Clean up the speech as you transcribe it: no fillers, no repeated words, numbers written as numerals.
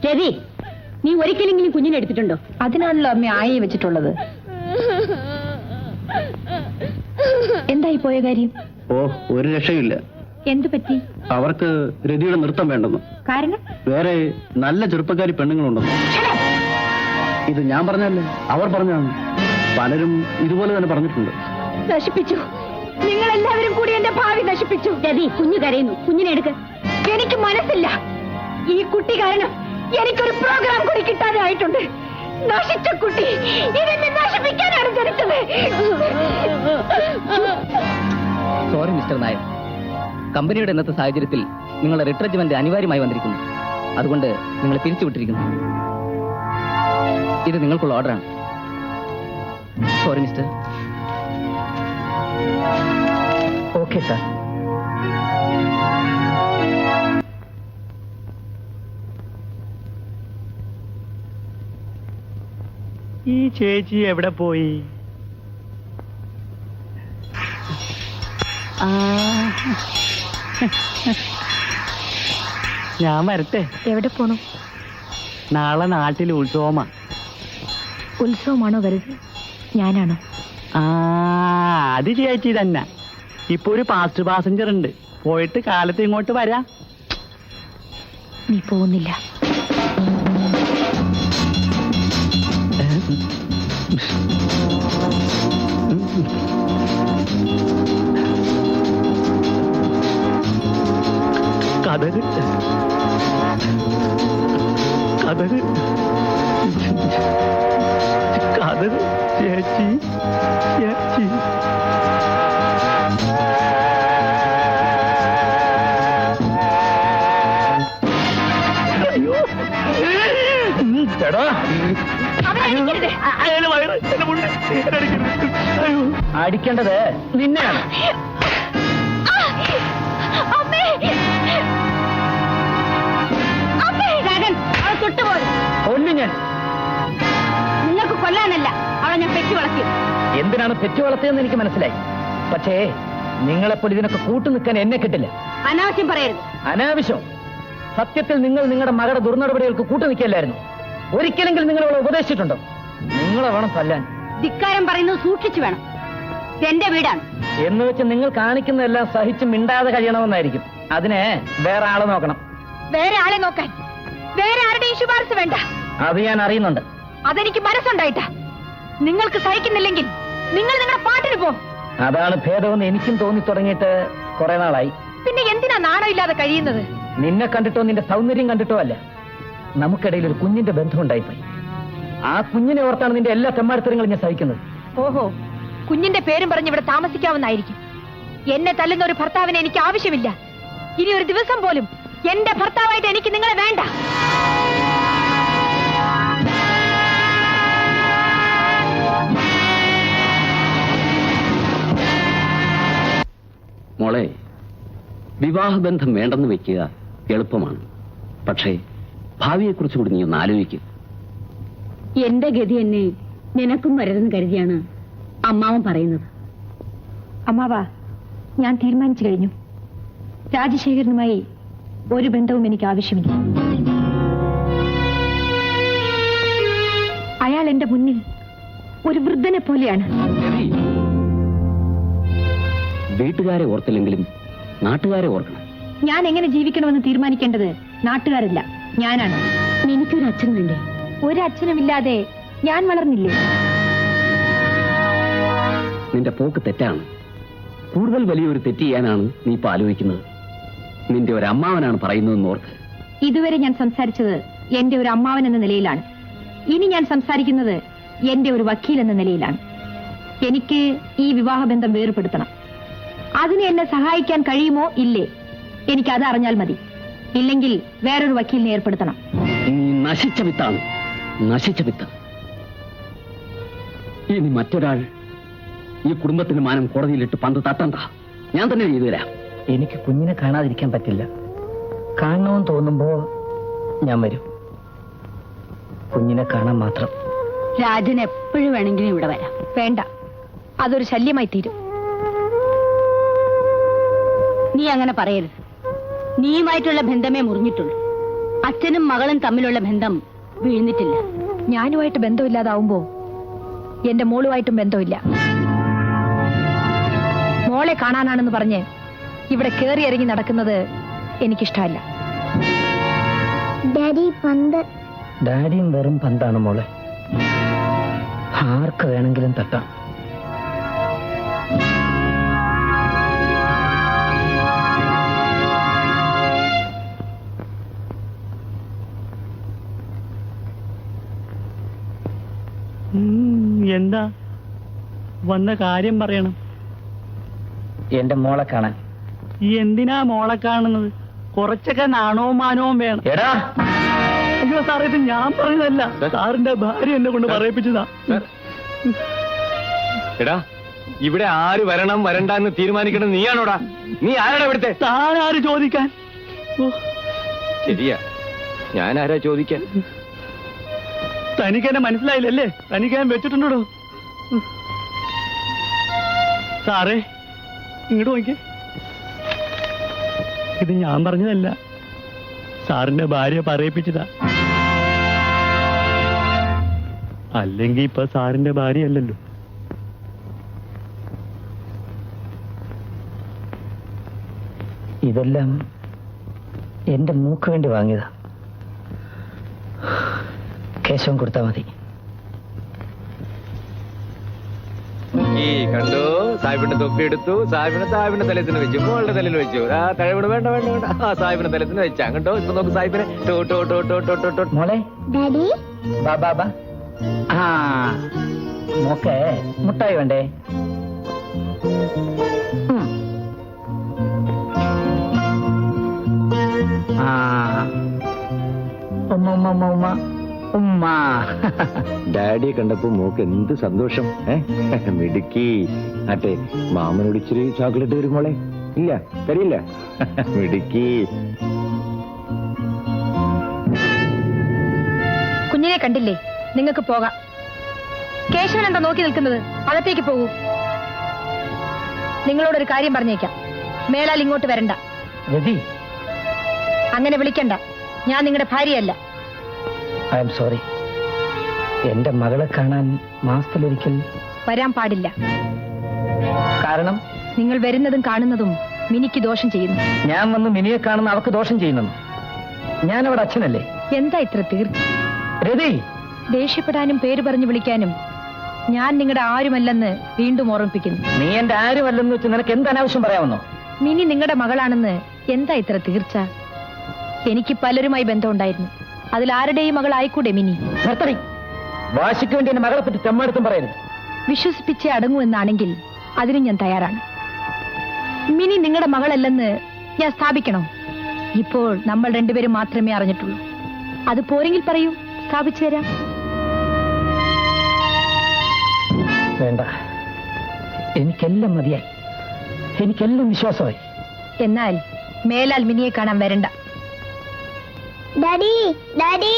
രവി, നീ ഒരിക്കലെങ്കിലും കുഞ്ഞിനെ എടുത്തിട്ടുണ്ടോ? അതിനാണല്ലോ അമ്മ ആയെ വെച്ചിട്ടുള്ളത്. എന്തായി പോയ കാര്യം? ഓ, ഒരു രക്ഷയില്ല. എന്തു പറ്റി? അവർക്ക് രതിയുടെ നൃത്തം വേണ്ടെന്ന്. കാരണം? വേറെ നല്ല ചെറുപ്പക്കാരി പെണ്ണുങ്ങളുണ്ടെന്ന്. ഇത് ഞാൻ പറഞ്ഞല്ലേ, അവർ പറഞ്ഞാണ്. പലരും ഇതുപോലെ തന്നെ പറഞ്ഞിട്ടുണ്ട്. നശിപ്പിച്ചു, നിങ്ങൾ എല്ലാവരും കൂടി എന്റെ ഭാവി നശിപ്പിച്ചു. രവി, കുഞ്ഞു കരയുന്നു, കുഞ്ഞിനെ എടുക്ക. എനിക്ക് മനസ്സില്ല. ഈ കുട്ടി കാരണം എനിക്കൊരു പ്രോഗ്രാം കൂടി കിട്ടാതെ ആയിട്ടുണ്ട്. നശിച്ച കുട്ടി ഇതെന്നെ നശിപ്പിക്കാനാണ് ജനിച്ചത്. സോറി മിസ്റ്റർ നായർ, കമ്പനിയുടെ ഇന്നത്തെ സാഹചര്യത്തിൽ നിങ്ങളുടെ റിട്രജ്മെന്റ് അനിവാര്യമായി വന്നിരിക്കുന്നു. അതുകൊണ്ട് നിങ്ങളെ പിരിച്ചുവിട്ടിരിക്കുന്നു. ഇത് നിങ്ങൾക്കുള്ള ഓർഡറാണ്. Sorry mister. Okay sir. ഈ ചേച്ചി എവിടെ പോയി? ഞാൻ വരട്ടെ. എവിടെ പോണു? നാളെ നാട്ടിൽ ഉത്സവമാ. ഉത്സവമാണോ വരുന്നത്? ഞാനാണോ? അത് ചേച്ചി തന്നെ. ഇപ്പൊ ഒരു ഫാസ്റ്റ് പാസഞ്ചർ ഉണ്ട്, പോയിട്ട് കാലത്ത് ഇങ്ങോട്ട് വരാം. നീ പോകുന്നില്ല. കഥക് കഥക് കഥക് ചേച്ചി ചേച്ചി. അടിക്കേണ്ടത് നിന്നെയാണ്. കൊല്ലു ഞാൻ. നിങ്ങൾക്ക് കൊല്ലാനല്ല, അവളെ ഞാൻ പെറ്റി വളർത്തി. എന്തിനാണ് പെറ്റു വളർത്തിയെന്ന് എനിക്ക് മനസ്സിലായി. പക്ഷേ നിങ്ങളെപ്പോൾ ഇതിനൊക്കെ കൂട്ടു നിൽക്കാൻ എന്നെ കിട്ടില്ല. അനാവശ്യം പറയരുത്. അനാവശ്യം? സത്യത്തിൽ നിങ്ങൾ നിങ്ങളുടെ മകളുടെ ദുർനടപടികൾക്ക് കൂട്ടു നിൽക്കില്ലായിരുന്നു. ഒരിക്കലെങ്കിലും നിങ്ങൾ അവളെ ഉപദേശിച്ചിട്ടുണ്ടോ? നിങ്ങളെ വേണം തല്ലാൻ. ധിക്കാരം പറയുന്നത് സൂക്ഷിച്ചു വേണം. എന്റെ വീടാണ് എന്ന് വെച്ച് നിങ്ങൾ കാണിക്കുന്നതെല്ലാം സഹിച്ച് മിണ്ടാതെ കഴിയണമെന്നായിരിക്കും. അതിനെ വേറെ ആളെ നോക്കണം. വേറെ ആളെ നോക്കാൻ വേറെ ആരുടെയും ശുപാർശ വേണ്ട. അത് ഞാൻ അറിയുന്നുണ്ട്. അതെനിക്ക് മനസ്സുണ്ടായിട്ടാ. നിങ്ങൾക്ക് സഹിക്കുന്നില്ലെങ്കിൽ നിങ്ങൾ നിങ്ങളുടെ പാട്ടിന് പോ. അതാണ് ഭേദമെന്ന് എനിക്കും തോന്നി തുടങ്ങിയിട്ട് കുറെ നാളായി. പിന്നെ എന്തിനാ നാണം ഇല്ലാതെ കഴിയുന്നത്? നിന്നെ കണ്ടിട്ടോ നിന്റെ സൗന്ദര്യം കണ്ടിട്ടോ അല്ല, നമുക്കിടയിൽ ഒരു കുഞ്ഞിന്റെ ബന്ധം ഉണ്ടായിപ്പോയി. ആ കുഞ്ഞിനെ ഓർത്താണ് നിന്റെ എല്ലാ തെമ്മാടിത്തരങ്ങളും ഞാൻ സഹിക്കുന്നത്. ഓഹോ, കുഞ്ഞിന്റെ പേരും പറഞ്ഞ് ഇവിടെ താമസിക്കാവുന്നായിരിക്കും. എന്നെ തല്ലുന്ന ഒരു ഭർത്താവിനെ എനിക്ക് ആവശ്യമില്ല. ഇനി ഒരു ദിവസം പോലും എന്റെ ഭർത്താവായിട്ട് എനിക്ക് നിങ്ങളെ വേണ്ട. മോളെ, വിവാഹബന്ധം വേണ്ടെന്ന് വെക്കുക എളുപ്പമാണ്. പക്ഷേ ഭാവിയെക്കുറിച്ച് കൂടി നീ ഒന്ന് ആലോചിക്കുക. എന്റെ ഗതി എന്നെ നിനക്കും വരരുതെന്ന് കരുതിയാണ് അമ്മാവൻ പറയുന്നത്. അമ്മാവാ, ഞാൻ തീരുമാനിച്ചു കഴിഞ്ഞു. രാജശേഖരനുമായി ഒരു ബന്ധവും എനിക്ക് ആവശ്യമില്ല. അയാൾ എന്റെ മുന്നിൽ ഒരു വൃദ്ധനെ പോലെയാണ്. വീട്ടുകാരെ ഓർത്തില്ലെങ്കിലും നാട്ടുകാരെ ഓർക്കണം. ഞാൻ എങ്ങനെ ജീവിക്കണമെന്ന് തീരുമാനിക്കേണ്ടത് നാട്ടുകാരല്ല, ഞാനാണ്. എനിക്കൊരു അച്ഛൻ വേണ്ടേ? ഒരു അച്ഛനുമില്ലാതെ ഞാൻ വളർന്നില്ലേ? നിന്റെ പോക്ക് തെറ്റാണ്. കൂടുതൽ വലിയൊരു തെറ്റ് ചെയ്യാനാണ് നീ ഇപ്പൊ ആലോചിക്കുന്നത്. നിന്റെ ഒരു അമ്മാവനാണ് പറയുന്നതെന്ന് ഓർക്ക്. ഇതുവരെ ഞാൻ സംസാരിച്ചത് എന്റെ ഒരു അമ്മാവൻ എന്ന നിലയിലാണ്. ഇനി ഞാൻ സംസാരിക്കുന്നത് എന്റെ ഒരു വക്കീൽ എന്ന നിലയിലാണ്. എനിക്ക് ഈ വിവാഹബന്ധം വേർപെടുത്തണം. അതിന് എന്നെ സഹായിക്കാൻ കഴിയുമോ ഇല്ലേ, എനിക്കത് അറിഞ്ഞാൽ മതി. ഇല്ലെങ്കിൽ വേറൊരു വക്കീലിനെ ഏർപ്പെടുത്തണം. നീ നശിച്ച വിത്താണ്, നശിച്ച വിത്ത്. ഇനി മറ്റൊരാൾ ഈ കുടുംബത്തിന്റെ മാനം കോടതിയിലിട്ട് പന്ത് തട്ടണ്ട. ഞാൻ തന്നെ ചെയ്തു തരാം. എനിക്ക് കുഞ്ഞിനെ കാണാതിരിക്കാൻ പറ്റില്ല. കാണണമെന്ന് തോന്നുമ്പോ ഞാൻ വരും. കുഞ്ഞിനെ കാണാൻ മാത്രം. രാജൻ എപ്പോഴും വേണമെങ്കിലും ഇവിടെ വരാം. വേണ്ട, അതൊരു ശല്യമായി തീരും. നീ അങ്ങനെ പറയരുത്. നീയുമായിട്ടുള്ള ബന്ധമേ മുറിഞ്ഞിട്ടുള്ളൂ. അച്ഛനും മകളും തമ്മിലുള്ള ബന്ധം വീഴ്ന്നിട്ടില്ല. ഞാനുമായിട്ട് ബന്ധമില്ലാതാവുമ്പോ എന്റെ മോളുമായിട്ടും ബന്ധമില്ല. മോളെ കാണാനാണെന്ന് പറഞ്ഞ് ഇവിടെ കേറി ഇറങ്ങി നടക്കുന്നത് എനിക്കിഷ്ടമല്ല. ഡാഡിയും വെറും പന്താണ് മോളെ, ആർക്ക് വേണമെങ്കിലും തട്ടാം. എന്താ വന്ന കാര്യം പറയണം. എന്റെ മോളെ കാണാൻ. എന്തിനാ മോളെ കാണുന്നത്? കുറച്ചൊക്കെ നാണവും മാനവും വേണം. എടാ, അയ്യോ സാർ, ഇത് ഞാൻ പറഞ്ഞതല്ല, സാറിന്റെ ഭാര്യ എന്നെ കൊണ്ട് പറയിപ്പിച്ചതാ. എടാ, ഇവിടെ ആര് വരണം വരണ്ടെന്ന് തീരുമാനിക്കണം നീയാണോടാ? നീ ആരാടാ ഇവിടുത്തെ? താൻ ആര് ചോദിക്കാൻ? ശരിയാ, ഞാൻ ആരാ ചോദിക്കാൻ? തനിക്ക് എന്നെ മനസ്സിലായില്ലല്ലേ? തനിക്ക് ഞാൻ വെച്ചിട്ടുണ്ടോ? സാറേ, ഇങ്ങോട്ട് നോക്കിയേ. ഇത് ഞാൻ പറഞ്ഞതല്ല, സാറിന്റെ ഭാര്യ പറയിപ്പിച്ചതാ. അല്ലെങ്കിൽ ഇപ്പൊ സാറിന്റെ ഭാര്യ അല്ലല്ലോ. ഇതെല്ലാം എന്റെ മൂക്ക് വേണ്ടി വാങ്ങിയതാ. കേശവൻ കൊടുത്താ മതി. ഈ കണ്ടു, സാഹിബിന്റെ തൊപ്പി എടുത്തു, സാഹിബിന്റെ തലത്തിന് വെച്ചു, മോളുടെ തലയിൽ വെച്ചു. ആ തഴവിട് വേണ്ട വേണ്ട വേണ്ട, ആ സാഹിബിന്റെ തലത്തിന് വെച്ച. അങ്ങോട്ടോ ഇപ്പൊ നോക്ക് സാഹിബിനെ. മോളെ, ബാബാ. ആ മോക്കെ മുട്ടായി വേണ്ടേ? ആ ഉമ്മ. ഡാഡിയെ കണ്ടപ്പോ മോക്ക് എന്ത് സന്തോഷം. മിടുക്കി. ആട്ടെ, മാമനോട് ഇച്ചിരി ചോക്ലേറ്റ് തരും മോളെ. ഇല്ല, തരില്ല. മിടുക്കി. കുഞ്ഞിനെ കണ്ടില്ലേ? നിങ്ങൾക്ക് പോകാം. കേശവൻ എന്താ നോക്കി നിൽക്കുന്നത്? അകത്തേക്ക് പോകൂ. നിങ്ങളോടൊരു കാര്യം പറഞ്ഞേക്കാം, മേലാൽ ഇങ്ങോട്ട് വരണ്ട. രതി, അങ്ങനെ വിളിക്കണ്ട. ഞാൻ നിങ്ങളുടെ ഭാര്യയല്ല. I am sorry. എന്റെ മകളെ കാണാൻ മാസത്തിലൊരിക്കൽ വരാൻ പാടില്ല. കാരണം നിങ്ങൾ വരുന്നതും കാണുന്നതും മിനിക്ക് ദോഷം ചെയ്യുന്നു. ഞാൻ വന്ന് മിനിയെ കാണുന്ന അവക്ക് ദോഷം ചെയ്യുന്നു. ഞാൻ അവിടെ അച്ഛനല്ലേ? എന്താ ഇത്ര തീർച്ച? രതി, ദേഷ്യപ്പെടാനും പേര് പറഞ്ഞു വിളിക്കാനും ഞാൻ നിങ്ങളുടെ ആരുമല്ലെന്ന് വീണ്ടും ഓർമ്മിപ്പിക്കുന്നു. നീ എന്റെ ആരുമല്ലെന്ന് വെച്ച് നിനക്ക് എന്ത് അനാവശ്യം പറയാമെന്നോ? മിനി നിങ്ങളുടെ മകളാണെന്ന് എന്താ ഇത്ര തീർച്ച? എനിക്ക് പലരുമായി ബന്ധമുണ്ടായിരുന്നു. അതിൽ ആരുടെയും മകളായിക്കൂടെ മിനി? നിർത്തടി. വാശിക്ക് വേണ്ടി എന്റെ മകളെ പറ്റി തെമ്മാടുത്തും പറയരുത്. വിശ്വസിപ്പിച്ചേ അടങ്ങൂ എന്നാണെങ്കിൽ അതിന് ഞാൻ തയ്യാറാണ്. മിനി നിങ്ങളുടെ മകളല്ലെന്ന് ഞാൻ സ്ഥാപിക്കണോ? ഇപ്പോൾ നമ്മൾ രണ്ടുപേരും മാത്രമേ അറിഞ്ഞിട്ടുള്ളൂ. അത് പോരെങ്കിൽ പറയൂ, സ്ഥാപിച്ചു തരാം. വേണ്ട, എനിക്കെല്ലാം മതിയായി. എനിക്കെല്ലാം വിശ്വാസമായി. എന്നാൽ മേലാൽ മിനിയെ കാണാൻ വരണ്ട. Daddy, daddy.